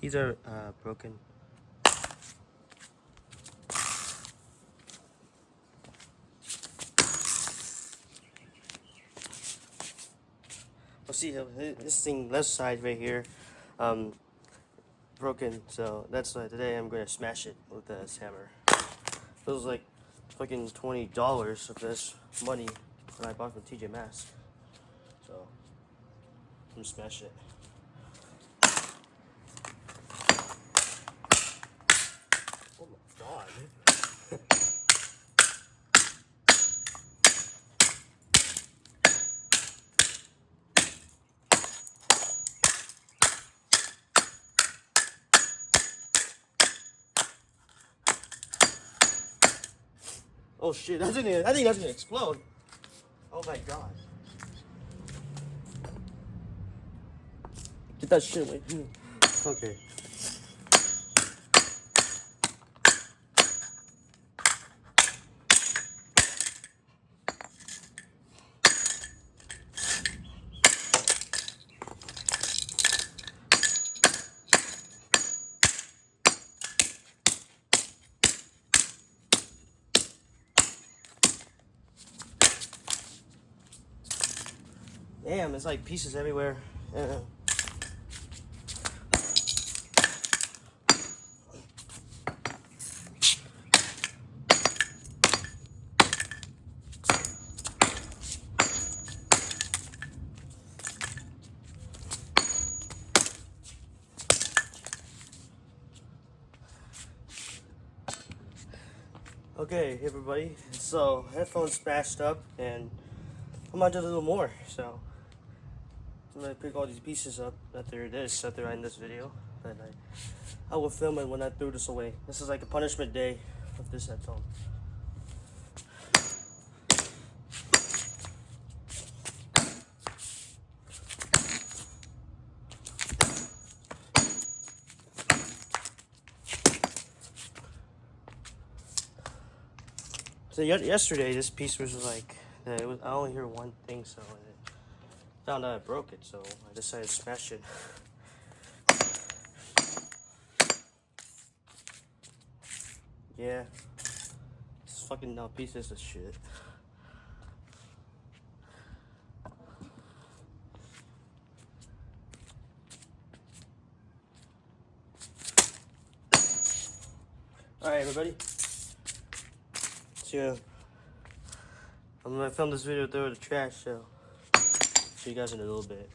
These are broken. Well, see, this thing left side right here, broken. So that's why today I'm gonna smash it with this hammer. It was like fucking $20 of this money that I bought from TJ Maxx. So I'm gonna smash it. Oh my god. Oh shit, I think that's gonna explode. Oh my god. Get that shit away. Okay. Damn, it's like pieces everywhere. Okay, everybody. So headphones smashed up, and I might do a little more. So I'm gonna pick all these pieces up after I end this video. But I will film it when I throw this away. This is like a punishment day of this headphone. So yesterday, this piece was like, I only hear one thing, so I found out I broke it, so I decided to smash it. Yeah, it's fucking now pieces of shit. Alright, everybody. So, I'm gonna film this video through the trash, so see you guys in a little bit.